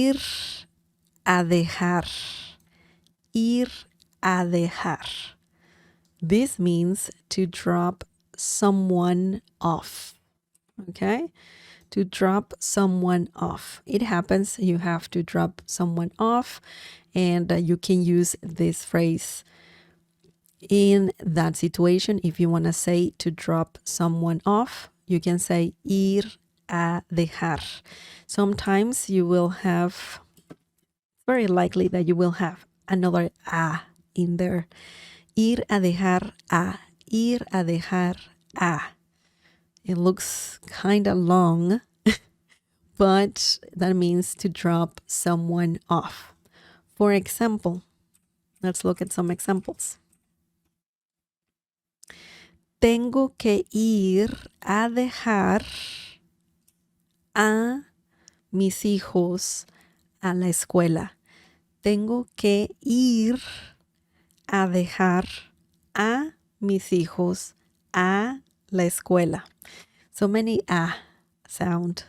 Ir a dejar. Ir a dejar. This means to drop someone off. Okay? To drop someone off. It happens you have to drop someone off, and you can use this phrase in that situation. If you want to say to drop someone off, you can say ir a dejar. Sometimes you will have, very likely that you will have another a in there. Ir a dejar a. Ir a dejar a. It looks kind of long, but that means to drop someone off. For example, let's look at some examples. Tengo que ir a dejar a mis hijos a la escuela. Tengo que ir a dejar a mis hijos a la escuela. So many sound.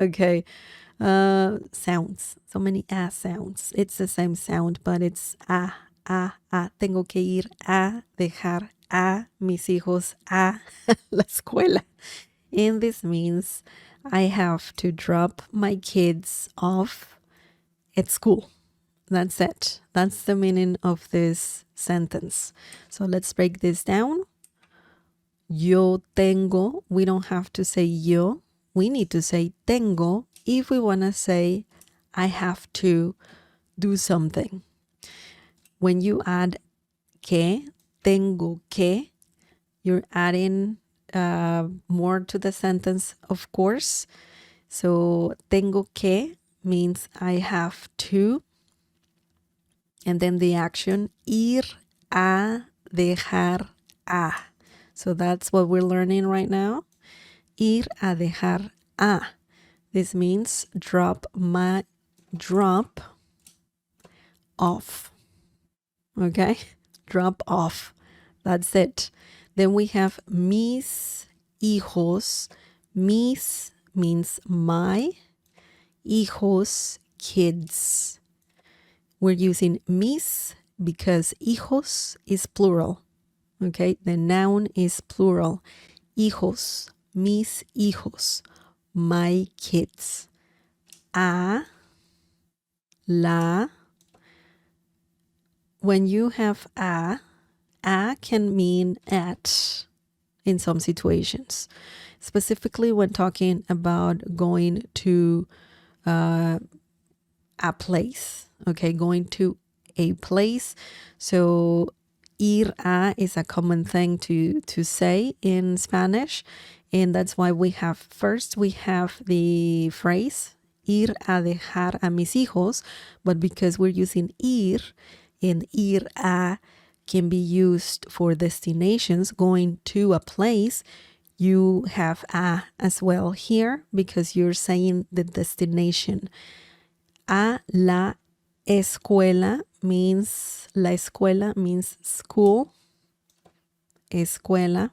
Okay. Sounds. So many sounds. It's the same sound, but it's a. Tengo que ir a dejar a mis hijos a la escuela. And this means I have to drop my kids off at school. That's it. That's the meaning of this sentence. So let's break this down. Yo tengo. We don't have to say yo. We need to say tengo if we want to say I have to do something. When you add que, tengo que, you're adding more to the sentence, of course. So tengo que means I have to. And then the action, ir a dejar a. So that's what we're learning right now. Ir a dejar a. This means drop off. Okay? Drop off. That's it. Then we have mis hijos. Mis means my. Hijos, kids. We're using mis because hijos is plural. Okay? The noun is plural. Hijos, mis hijos, my kids. A, la. When you have a can mean at in some situations, specifically when talking about going to a place. Okay, going to a place. So ir a is a common thing to say in Spanish, and that's why we have the phrase ir a dejar a mis hijos, but because we're using ir, and ir a can be used for destinations, going to a place, you have a as well here because you're saying the destination. A la escuela means, la escuela means school. Escuela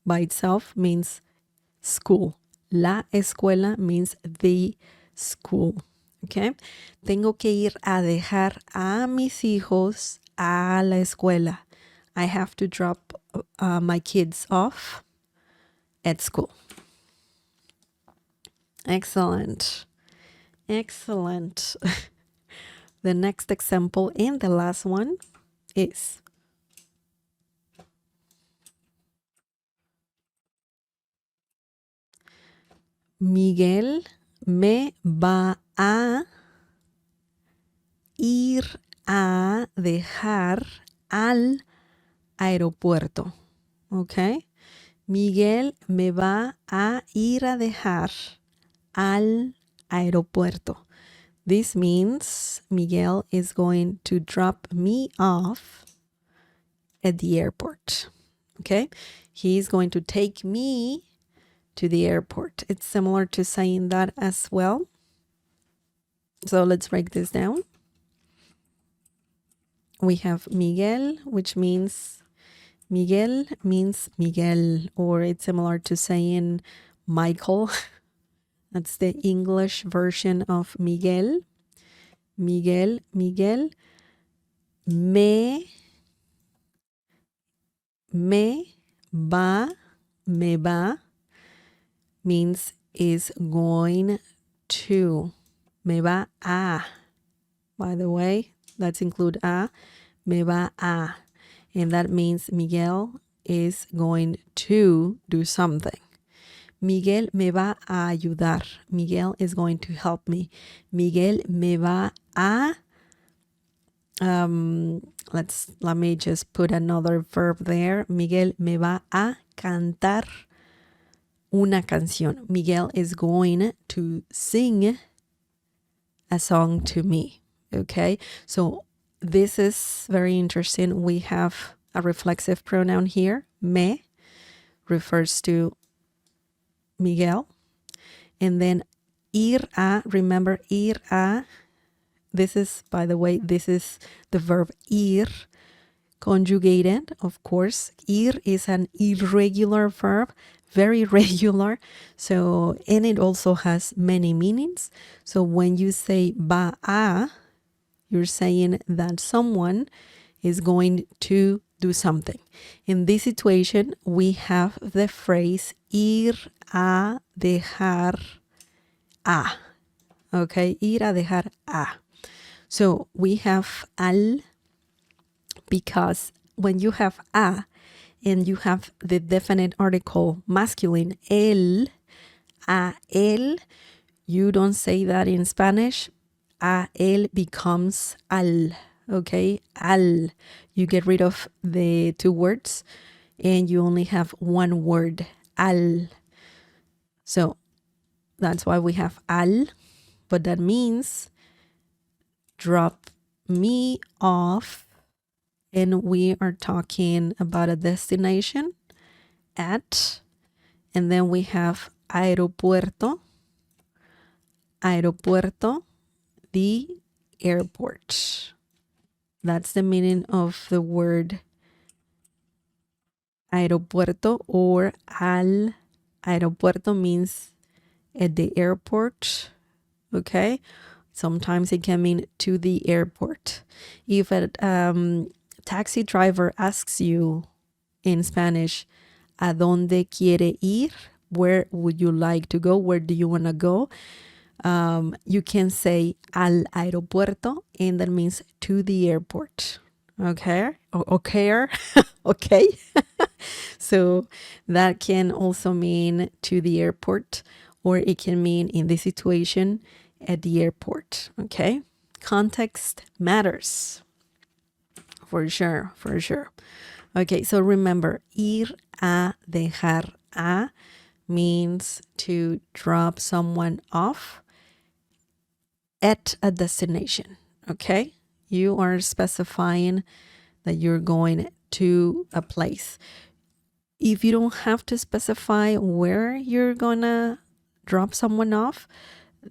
by itself means school. La escuela means the school. Okay. Tengo que ir a dejar a mis hijos a la escuela. I have to drop my kids off at school. Excellent. Excellent. The next example and the last one is Miguel me va a ir a dejar al aeropuerto. Okay. Miguel me va a ir a dejar al aeropuerto. This means Miguel is going to drop me off at the airport. Okay. He's going to take me to the airport. It's similar to saying that as well. So let's break this down. We have Miguel, which means Miguel, or it's similar to saying Michael. That's the English version of Miguel. Miguel, Miguel. Me va means is going to. Me va a. By the way, let's include a. Me va a. And that means Miguel is going to do something. Miguel me va a ayudar. Miguel is going to help me. Miguel me va a let me just put another verb there. Miguel me va a cantar una canción. Miguel is going to sing a song to me. Okay, so this is very interesting. We have a reflexive pronoun here. Me refers to Miguel. And then ir a, remember ir a, this is, by the way, this is the verb ir, conjugated, of course. Ir is an irregular verb, very regular. So, and it also has many meanings. So when you say va a, you're saying that someone is going to do something. In this situation, we have the phrase ir a dejar a. Okay, ir a dejar a. So we have al because when you have a and you have the definite article masculine, él, a él, you don't say that in Spanish. A él becomes al. Okay, al. You get rid of the two words and you only have one word, al. So that's why we have al, but that means drop me off, and we are talking about a destination at, and then we have aeropuerto, aeropuerto, the airport. That's the meaning of the word aeropuerto, or al aeropuerto means at the airport. Okay, sometimes it can mean to the airport. If a taxi driver asks you in Spanish, ¿a dónde quiere ir? Where would you like to go? Where do you want to go? You can say al aeropuerto, and that means to the airport. Okay, okay, okay. So that can also mean to the airport, or it can mean in this situation at the airport. Okay, context matters for sure, for sure. Okay, so remember, ir a dejar a means to drop someone off at a destination. Okay, you are specifying that you're going to a place. If you don't have to specify where you're gonna drop someone off,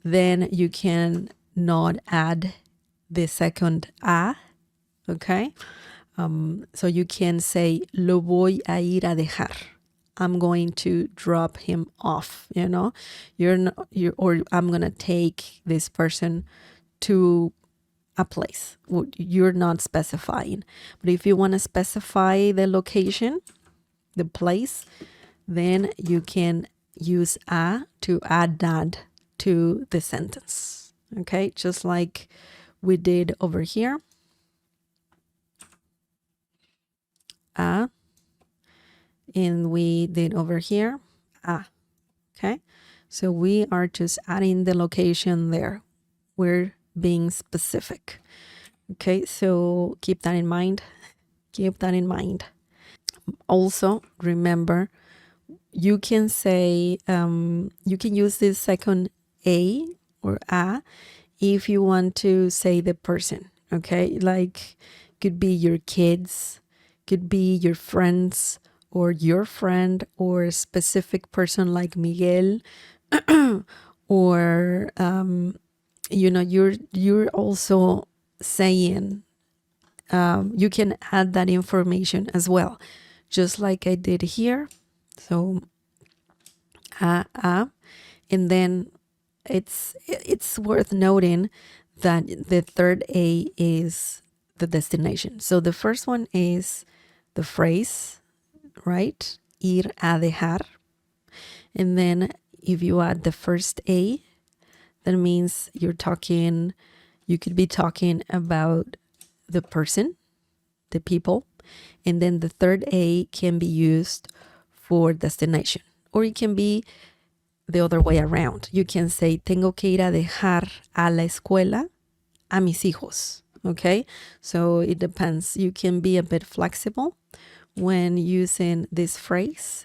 then you can not add the second a. Okay, so you can say lo voy a ir a dejar. I'm going to drop him off. You know, or I'm gonna take this person to a place. You're not specifying, but if you want to specify the location, the place, then you can use a to add that to the sentence. Okay, just like we did over here. A, and we did over here a. Okay, so we are just adding the location there. We're being specific. Okay, so keep that in mind. Keep that in mind. Also, remember, you can say, you can use this second a or a if you want to say the person. Okay, like could be your kids, could be your friends, or your friend, or a specific person like Miguel, or you know, you're also saying, you can add that information as well, just like I did here. So and then it's worth noting that the third A is the destination. So the first one is the phrase, right? Ir a dejar. And then if you add the first A, that means you could be talking about the person, the people. And then the third A can be used for destination, or it can be the other way around. You can say, tengo que ir a dejar a la escuela a mis hijos. Okay, so it depends. You can be a bit flexible when using this phrase.